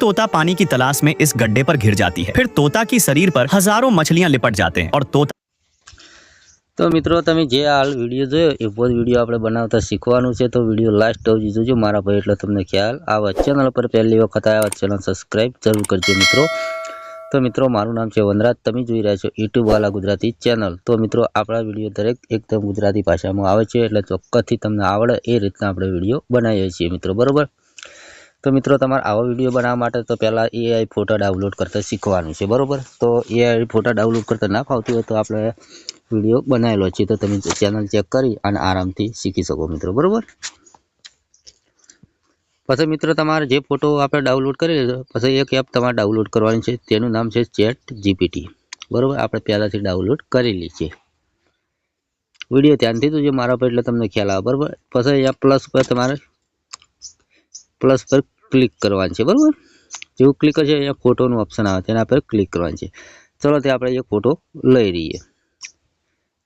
तोता पानी की तलाश में इस गड्ढे पर घिर जाती है। फिर तोता की शरीर पर हजारों मछलियां लिपट जाते हैं और तोता। तो मित्रों तमे जे हाल विडियो जोयो एवो ज विडियो आपणे बनावता शीखवानुं छे। तो विडियो लास्ट सुधी जोजो मारा भाई, એટલે તમને ખ્યાલ આવે। चेनल पर पहली वखत आया चेनल सब्सक्राइब जरूर करजो मित्रों। तो मित्रों मारू नाम है वनराज, तमे जोई रह्या छो यूट्यूब वाला गुजराती चेनल। तो मित्रों आपणा विडियो दरेक एकदम गुजराती भाषामां आवे छे, एटले चोक्कसथी तमने आवडे ए रीतना आपणे विडियो बनावीए छीए मित्रों, बरोबर। तो मित्रों तमारे आवा विडियो बनाववा माटे तो पहला एआई फोटो डाउनलॉड करता शीखवानुं छे, बरोबर। तो एआई फोटो डाउनलॉड करता ना फावती होय तो आपणे विडियो बनावेलो छे, तो तमे चेनल चेक करी अने आरामथी शीखी शको मित्रों, बरोबर। पछी मित्रों तमारे जे फोटो आपणे डाउनलॉड करी लीधो पछी एक एप तमारे डाउनलॉड करवानी छे, तेनुं नाम छे चैट जीपीटी, बरोबर। आपणे पहेलाथी डाउनलॉड करेली छे। विडियो ध्यानथी जोजो मारा पर, એટલે તમને ખ્યાલ આવે, बरोबर। पछी अहींया प्लस पर तमारे प्लस पर क्लिक करवानुं छे, बरोबर। जेवुं क्लिक करशो अहींया फोटोनुं ऑप्शन आवे तेना पर क्लिक करवानुं छे। चलो ते आपणे एक फोटो लई रहीए।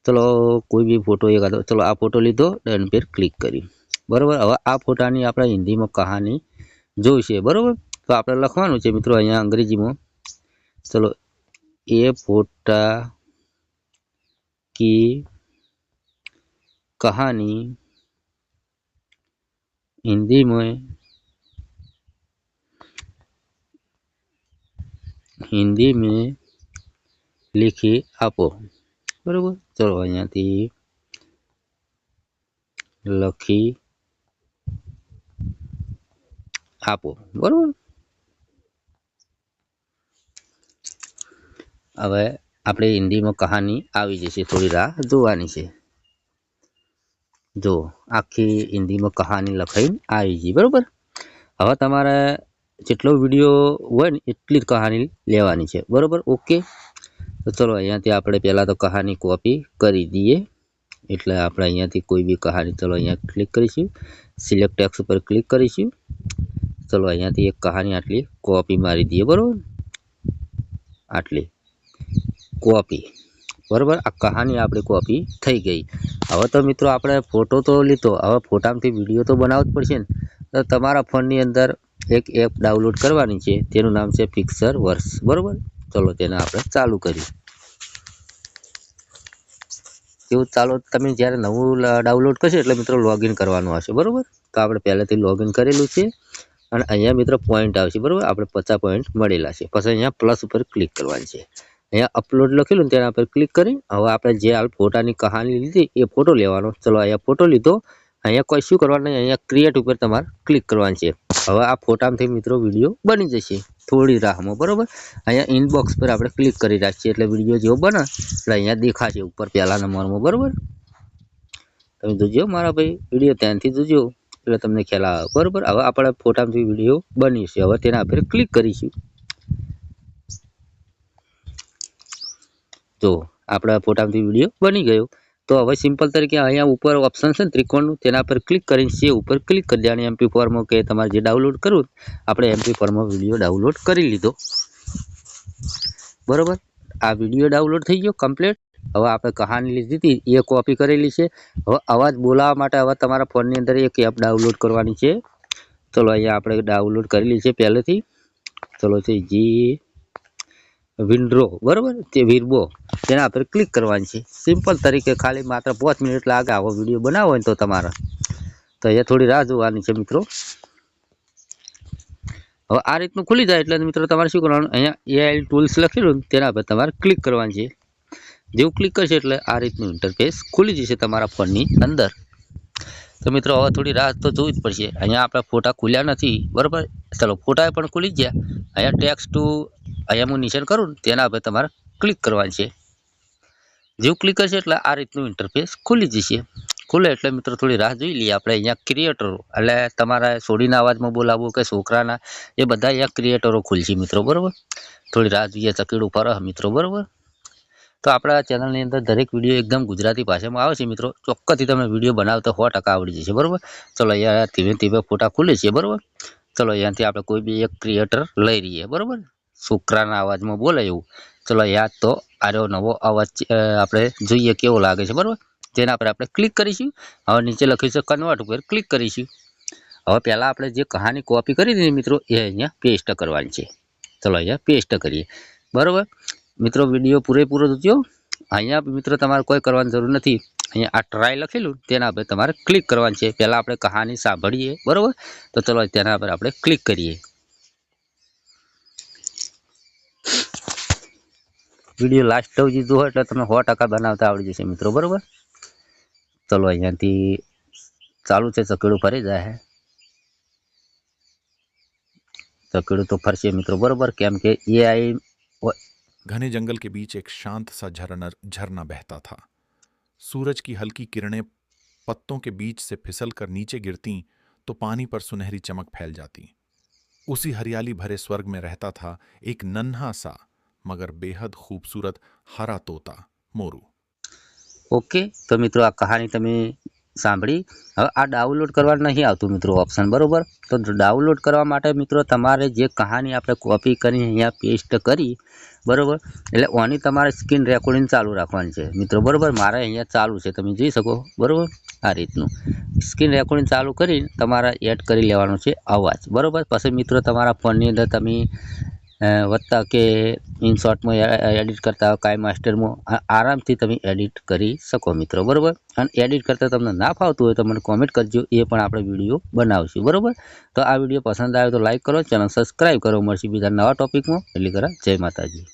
चलो कोई भी फोटो एक आदो, चलो आ फोटो लीधो, डन पर क्लिक करी, बरोबर। हवे आ फोटानी आपणे हिंदीमां कहानी जोईशे, बरोबर। तो आपणे लखवानुं छे मित्रों अहींया अंग्रेजीमां, चलो ए फोटा की कहानी हिंदी में लिखी आपो, बरोबर। चलो अहींयाथी लखी आपो, बरोबर। हवे आपणे हिंदीमां कहानी आवी जशे, थोड़ी राह जोवानी छे। जो आखी हिंदीमां कहानी लखाईने आई गई, बरोबर। हवे तमारे जेटलो विडियो होय ने एटली ज कहानी लेवानी छे, बरोबर। ओके। तो चलो अहींयाथी आपणे पहेला तो कहानी कॉपी करी दीए, एटले आपणे अहींयाथी कोई बी कहानी, चलो अहींया क्लिक करीशुं, सिलेक्ट टेक्स्ट पर क्लिक करीशुं। चलो अहींयाथी एक कहानी आटली कॉपी मारी दीए, बरोबर। आटली कॉपी, बरोबर। आ कहानी आपणी कॉपी थई गई। हवे तो मित्रों आपणे फोटो तो लीधो, हवे फोटामांथी विडियो तो बनाववो ज पड़शे ने। तो तमारा फोननी अंदर एक एप डाउनलॉड करवानी छे, तेनुं नाम छे पिक्चरवर्स, बरोबर। चलो तेने आपणे चालू करीए। तेवुं चालू तमे ज्यारे नवुं डाउनलॉड करशो एटले मित्रों लॉगिन करवानुं आवशे, बरोबर। तो आपणे पहेलाथी लॉगिन करेलुं छे अने अहींया मित्रों पॉइंट आवशे, बरोबर। आपणे 50 पॉइंट मळेला छे। पछी अहींया प्लस पर क्लिक करवानी छे। अहींया अपलोड लखेલું तेना पर क्लिक करी हवे आपणे जे हाल फोटानी कहानी लीधी ए फोटो लेवानो। चलो अहींया फोटो लीधो, अहींया कशुं करवानुं नहीं, अहींया क्रिएट उपर तमारे क्लिक करवानुं छे। हवे आ फोटामांथी मित्रों विडियो बनी जशे थोड़ी राहमां, बरोबर। अहींया इनबॉक्स पर आपणे क्लिक करी राखीए एटले विडियो जेवो बने એટલે अहींया देखाशे उपर पहेला नंबरमां, बरोबर। तमे जोजो मारा भाई, विडियो ध्यानथी जोजो એટલે તમને ખ્યાલ આવે, बरोबर। हवे आपणे फोटामांथी विडियो बनी छे, हवे तेना पर क्लिक करीशुं। तो आपड़ा फोटामांथी विडियो बनी गयो। तो हवे सिंपल तरीके अहींया उपर ऑप्शन छे ने त्रिकोणनुं, तेना पर क्लिक करीने सेव उपर क्लिक करी देवानुं। MP4 मां के तमारे जे डाउनलॉड करवुं आपणे MP4 मां विडियो डाउनलॉड करी लीधो, बरोबर। आ विडियो डाउनलॉड थई गयो कम्प्लीट। हवे आपणे कहानी लीधी हती ए कॉपी करेली छे। हवे अवाज बोलावा माटे हवे तमारा फोननी अंदर एक एप डाउनलॉड करवानी छे। चलो अहींया आपणे डाउनलॉड करेली छे पहेलेथी। चलो છે जी विंड्रो, बरोबर। ते वीरबो तेना पर क्लिक करवानी छे। सिंपल तरीके खाली मात्र 5 मिनिट लागे आवो विडियो बनावो होय तो तमारे। तो अहींया थोड़ी राह जोवानी छे मित्रों। हवे आ रीतनुं खुली जाय એટલે मित्रों तमारे शुं करवानुं, अहींया एआई टूल्स लखेલું तेना पर तमारे क्लिक करवानुं छे। जेवुं क्लिक करशो એટલે आ रीतनुं इंटरफेस खुली जशे तमारा फोननी अंदर। तो मित्रों हवे थोड़ी राह तो जोवी ज पड़शे। अहींया आपणा फोटा खुल्या नथी, बरोबर। चलो फोटा पण खुली ज गया। अहींया टेक्स्ट टू अहींया हुं निशान करूं तेना पर तमारे क्लिक करवानुं छे। जेवुं क्लिक करशो એટલે आ रीतनुं इंटरफेस खुली जशे। खुले એટલે मित्रों थोड़ी राह जोई लईए। आपणे अहींया क्रिएटरो એટલે तमारा सोडीना अवाजमां बोलाववुं के छोकराना ए बधा अहींया क्रिएटरो खुलशे मित्रों, बरोबर। थोड़ी राह जोईए, चकेडुं फरे मित्रों, बरोबर। तो आपड़ा चेनलनी अंदर दरेक विडियो एकदम गुजराती भाषामां आवे छे मित्रों। चोक्कसथी तमने विडियो बनावता 100% आवड़ी जशे, बरोबर। चलो अहींया धीमे धीमे फोटा खुले छे, बरोबर। चलो अहींयाथी आपणे कोई बी एक क्रिएटर लई रहीए, बरोबर। छोकराना अवाजमां बोले एवुं। चलो अहींया तो आरो नवो अवाज आपणे जोईए केवो लागे छे, बरोबर। तेना पर आपणे क्लिक करीशुं। हवे नीचे लख्युं छे कन्वर्ट उपर क्लिक करीशुं। હવે પહેલાં આપણે જે કહાની કોપી કરી હતી મિત્રો એ અહીંયા પેસ્ટ કરવાની છે. ચલો અહીંયા પેસ્ટ કરીએ. બરાબર મિત્રો, વિડીયો પૂરેપૂરો જોજો. અહીંયા મિત્રો તમારે કોઈ કરવાની જરૂર નથી. અહીંયા આ ટ્રાય લખેલું તેના પર તમારે ક્લિક કરવાનું છે. પહેલાં આપણે કહાની સાંભળીએ. બરાબર, તો ચલો તેના પર આપણે ક્લિક કરીએ. વિડીયો લાસ્ટ સુધી જુઓ એટલે તમને 100% બનાવતા આવડી જશે મિત્રો. બરાબર, ચલો અહીંયાથી ચાલુ છે. ચકેડું ફરી જાય. ચકેડું તો ફરશે મિત્રો. બરાબર, કેમ કે AI घने जंगल के बीच एक शांत सा झरना बहता था. सूरज की हल्की किरणें पत्तों के बीच से फिसलकर नीचे गिरती तो पानी पर सुनहरी चमक फैल जाती. उसी हरियाली भरे स्वर्ग में रहता था एक नन्हा सा मगर बेहद खूबसूरत हरा तोता मोरू. ओके, तो मित्रों आ कहानी तमे सांभળી. હવે આ ડાઉનલોડ કરવા નહીં આવતું મિત્રો ઓપ્શન. બરોબર, તો ડાઉનલોડ કરવા માટે મિત્રો તમારે જે કહાની આપણે કોપી કરીને અહીંયા પેસ્ટ કરી, બરોબર, એટલે ઓની તમારે સ્ક્રીન રેકોર્ડિંગ ચાલુ રાખવાની છે મિત્રો. બરોબર, મારે અહીંયા ચાલુ છે, તમે જોઈ શકો. બરોબર, આ રીતનું સ્ક્રીન રેકોર્ડિંગ ચાલુ કરી તમારે એડ કરી લેવાનો છે અવાજ. બરોબર, પછી મિત્રો તમારા ફોનની અંદર તમે વત્તા કે ઇનશોર્ટમાં એડિટ કરતા હોય, કાઈ માસ્ટરમાં આરામથી તમે એડિટ કરી શકો મિત્રો. બરાબર, અને એડિટ કરતાં તમને ના ફાવતું હોય તો મને કોમેન્ટ કરજો, એ પણ આપણે વિડીયો બનાવશું. બરાબર, તો આ વિડીયો પસંદ આવે તો લાઈક કરો, ચેનલ સબસ્ક્રાઈબ કરો. મળશે બીજા નવા ટોપિકમાં. એટલે જય માતાજી.